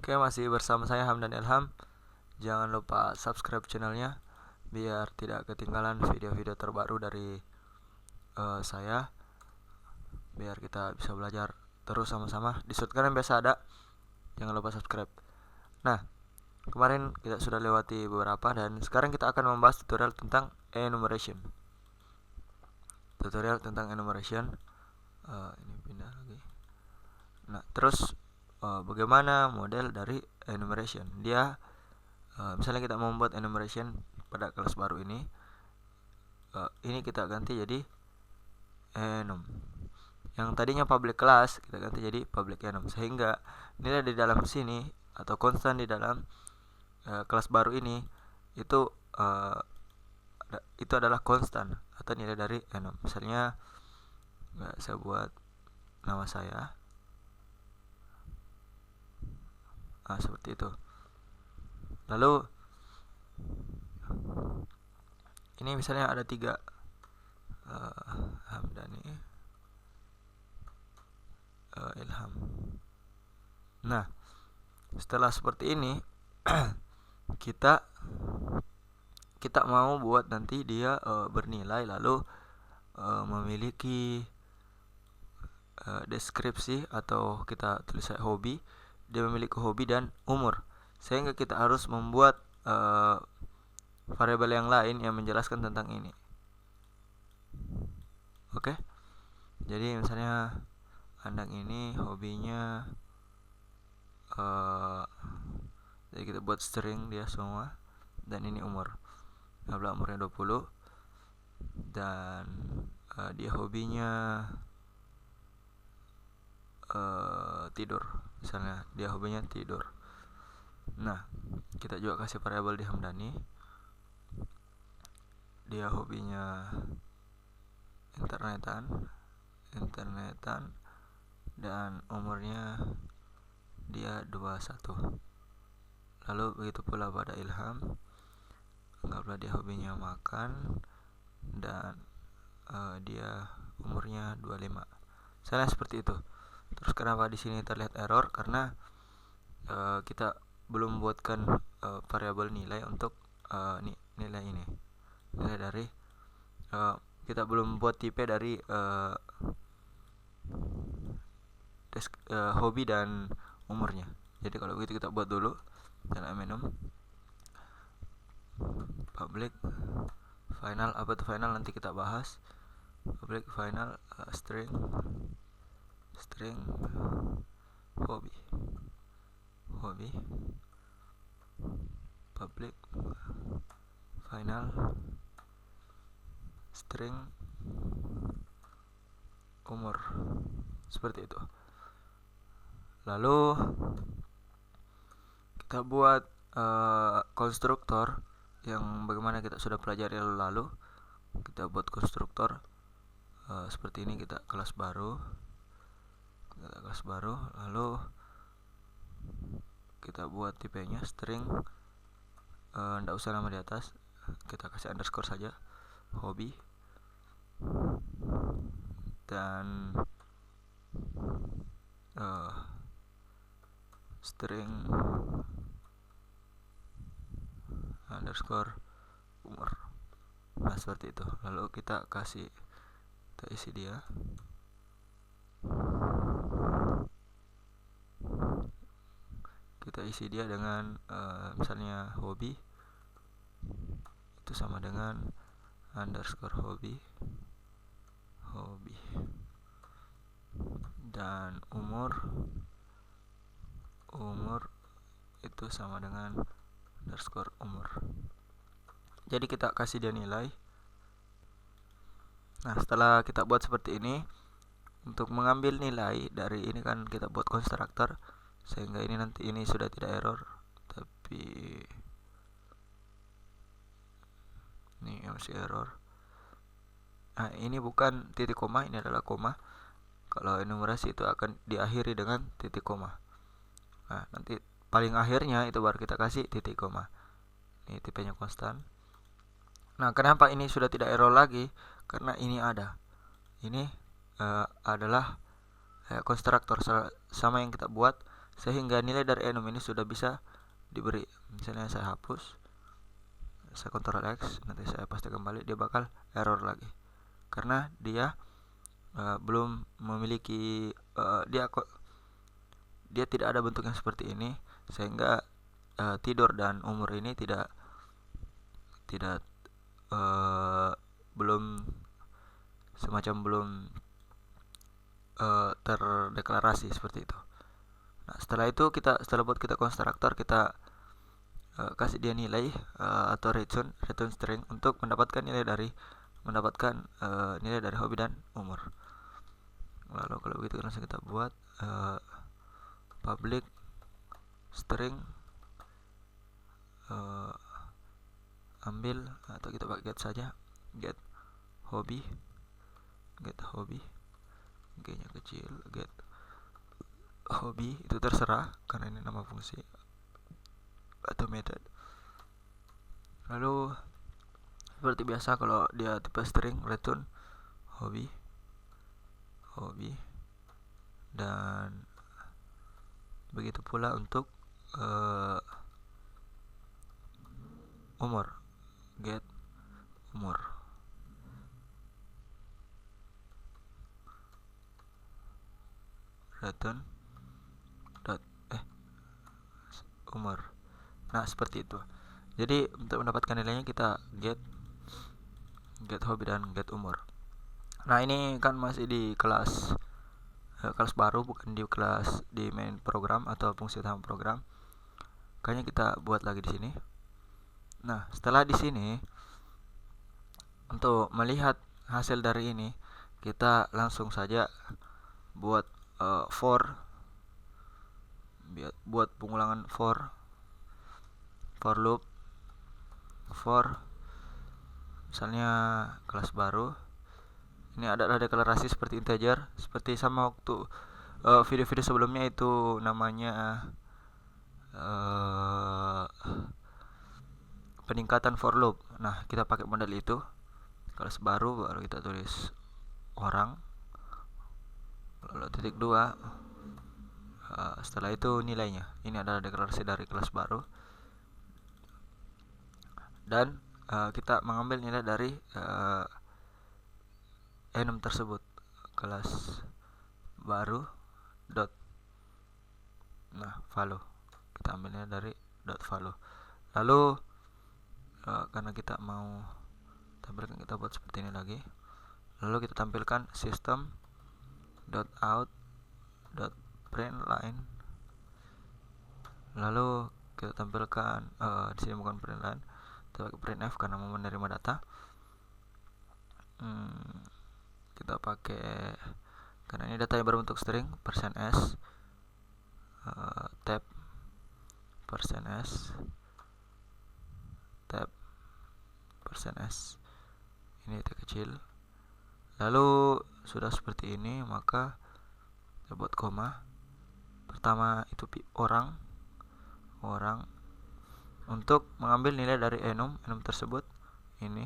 Oke, masih bersama saya Hamdan Ilham. Jangan lupa subscribe channelnya biar tidak ketinggalan video-video terbaru dari saya. Biar kita bisa belajar terus sama-sama. Di shortcut yang biasa ada. Jangan lupa subscribe. Nah, kemarin kita sudah lewati beberapa dan sekarang kita akan membahas tutorial tentang enumeration. Ini pindah lagi. Nah, terus bagaimana model dari enumeration? Dia misalnya kita mau membuat enumeration pada kelas baru ini kita ganti jadi enum. Yang tadinya public class kita ganti jadi public enum, sehingga nilai di dalam sini atau konstan di dalam kelas baru ini itu adalah konstan atau nilai dari enum. Misalnya saya buat nama saya seperti itu. Lalu ini misalnya ada 3 Hamdani Ilham. Nah, setelah seperti ini kita mau buat nanti dia bernilai, lalu memiliki deskripsi atau kita tulis hobi. Dia memiliki hobi dan umur, sehingga kita harus membuat variabel yang lain yang menjelaskan tentang ini. Oke, jadi misalnya anak ini hobinya jadi kita buat string dia semua, dan ini umur. Umurnya 20 dan dia hobinya tidur. Misalnya dia hobinya tidur. Nah, kita juga kasih variabel di Hamdani. Dia hobinya internetan dan umurnya dia 21. Lalu begitu pula pada Ilham, anggaplah dia hobinya makan dan dia umurnya 25. Misalnya seperti itu. Terus kenapa di sini terlihat error? Karena kita belum buatkan variabel nilai untuk nilai ini. Nilai dari kita belum buat tipe dari hobi dan umurnya. Jadi kalau begitu kita buat dulu dalam enum public final. Apa itu final nanti kita bahas. Public final string hobi public final string umur, seperti itu. Lalu kita buat konstruktor yang bagaimana kita sudah pelajari lalu. Kita buat konstruktor seperti ini. Kita kelas baru, lalu kita buat tipenya string, ndak usah nama di atas, kita kasih underscore saja, hobi, dan string underscore umur. Nah, seperti itu. Lalu kita isi dia. Kita isi dia dengan misalnya hobi itu sama dengan underscore hobi dan umur itu sama dengan underscore umur. Jadi kita kasih dia nilai. Nah, setelah kita buat seperti ini, untuk mengambil nilai dari ini kan kita buat konstruktor, sehingga ini nanti ini sudah tidak error, tapi ini masih error. Nah, ini bukan titik koma, ini adalah koma. Kalau enumerasi itu akan diakhiri dengan titik koma. Nah, nanti paling akhirnya itu baru kita kasih titik koma. Ini tipenya konstan. Nah, kenapa ini sudah tidak error lagi? Karena ini ada. Ini adalah konstruktor sama yang kita buat sehingga nilai dari enum ini sudah bisa diberi. Misalnya saya hapus, saya Ctrl X, nanti saya paste kembali, dia bakal error lagi karena dia belum memiliki dia tidak ada bentuk yang seperti ini, sehingga tidur dan umur ini tidak belum semacam belum terdeklarasi seperti itu. Nah, setelah buat kita konstruktor, kita kasih dia nilai atau return string untuk mendapatkan nilai dari hobi dan umur. Lalu kalau begitu langsung kita buat public string ambil atau kita pakai get saja, get hobby g nya kecil, get hobby, itu terserah karena ini nama fungsi atau method. Lalu seperti biasa kalau dia tipe string, return hobby dan begitu pula untuk umur, get umur. Return umur. Nah, seperti itu. Jadi untuk mendapatkan nilainya kita get hobby dan get umur. Nah, ini kan masih di kelas baru, bukan di kelas di main program atau fungsi utama program. Kayaknya kita buat lagi di sini. Nah, setelah di sini untuk melihat hasil dari ini, kita langsung saja buat buat pengulangan for loop misalnya kelas baru. Ini adalah deklarasi seperti integer, seperti sama waktu video-video sebelumnya itu namanya peningkatan for loop. Nah, kita pakai model itu. Kelas baru kita tulis orang, lalu titik 2. Setelah itu nilainya. Ini adalah deklarasi dari kelas baru. Dan kita mengambil nilai dari enum tersebut, kelas baru value. Kita ambilnya dari value. Lalu karena kita mau tampilkan, kita buat seperti ini lagi. Lalu kita tampilkan system.out.println. Lalu kita tampilkan di sini bukan println, kita pakai printf karena mau menerima data. Kita pakai karena ini datanya berbentuk string %s tab %s tab %s, ini detik kecil. Lalu sudah seperti ini, maka kita buat koma. Pertama itu orang untuk mengambil nilai dari enum tersebut. Ini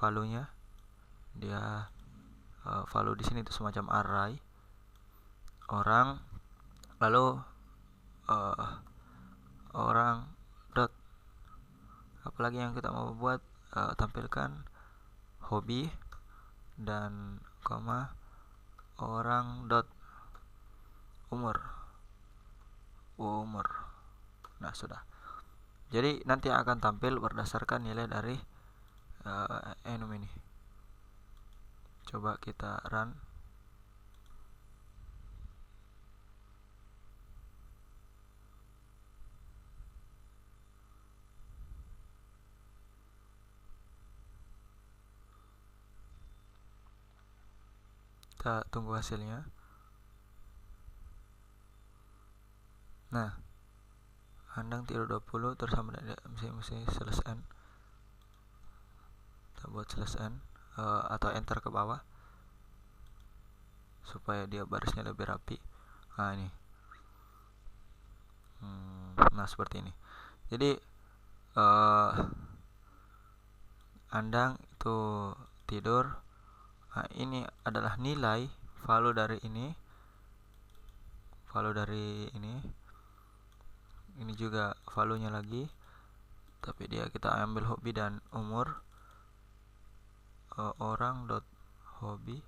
value-nya, dia value di sini itu semacam array orang. Lalu orang dot apalagi yang kita mau buat, tampilkan hobi dan koma orang dot umur. Nah, sudah. Jadi nanti akan tampil berdasarkan nilai dari enum ini. Coba kita run. Kita tunggu hasilnya. Nah, Andang tidur 20 terus sama mesti selesai. Kita buat selesai atau enter ke bawah supaya dia barisnya lebih rapi. Nah, ini. Nah, seperti ini. Jadi Andang itu tidur. Nah, ini adalah nilai value dari ini. value dari ini juga value nya lagi, tapi dia kita ambil hobi dan umur. Orang dot hobi,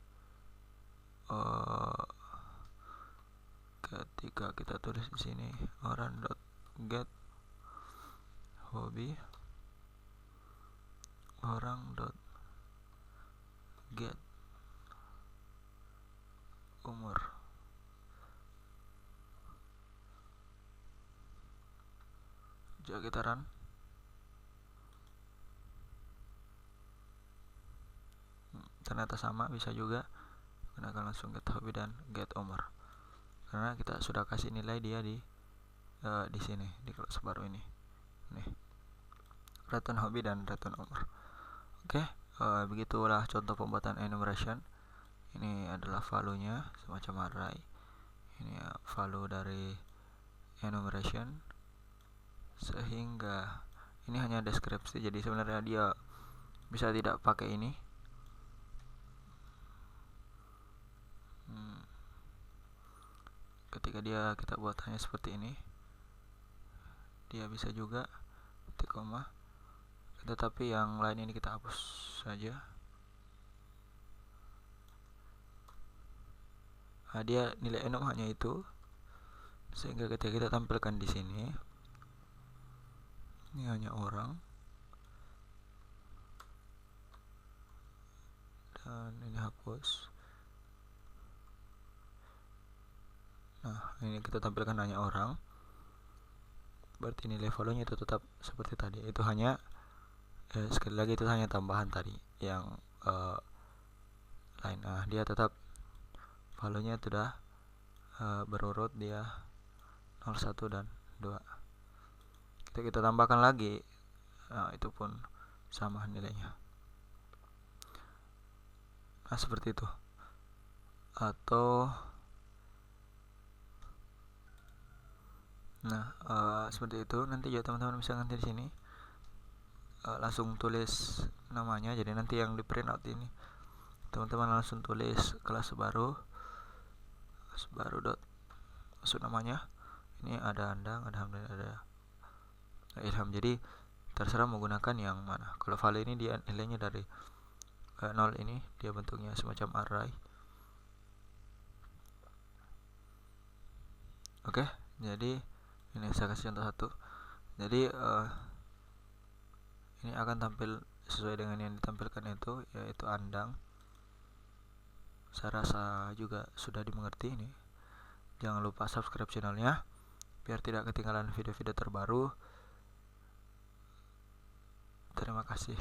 ketika kita tulis di sini orang dot get hobi, orang dot get umur. Coba kita run. Ternyata sama, bisa juga gunakan langsung get hobi dan get umur, karena kita sudah kasih nilai dia di sini di kelas baru ini nih, return hobi dan return umur. Oke, begitulah contoh pembuatan enumeration. Ini adalah value nya semacam array. Ini value dari enumeration, sehingga ini hanya deskripsi, jadi sebenarnya dia bisa tidak pakai ini. Ketika kita buat hanya seperti ini, dia bisa juga titik koma, tetapi yang lain ini kita hapus saja. Dia nilai enum hanya itu, sehingga ketika kita tampilkan di sini, ini hanya orang dan ini hapus. Nah, ini kita tampilkan hanya orang, berarti nilai value-nya itu tetap seperti tadi. Itu hanya sekali lagi itu hanya tambahan tadi yang lain. Nah, dia tetap value-nya sudah berurut, dia 0, 1 dan 2. Kita tambahkan lagi, itu pun sama nilainya. Nah, seperti itu. Atau seperti itu. Nanti ya teman-teman bisa ganti di sini, langsung tulis namanya. Jadi nanti yang di print out ini teman-teman langsung tulis kelas baru dot masuk namanya. Ini ada Andang, ada Hamdan, ada Ilham. Jadi terserah menggunakan yang mana. Kalau value ini dia nilainya dari 0, ini dia bentuknya semacam array. Oke, jadi ini saya kasih contoh satu. Jadi ini akan tampil sesuai dengan yang ditampilkan itu, yaitu Andang. Saya rasa juga sudah dimengerti ini. Jangan lupa subscribe channelnya biar tidak ketinggalan video-video terbaru. Terima kasih.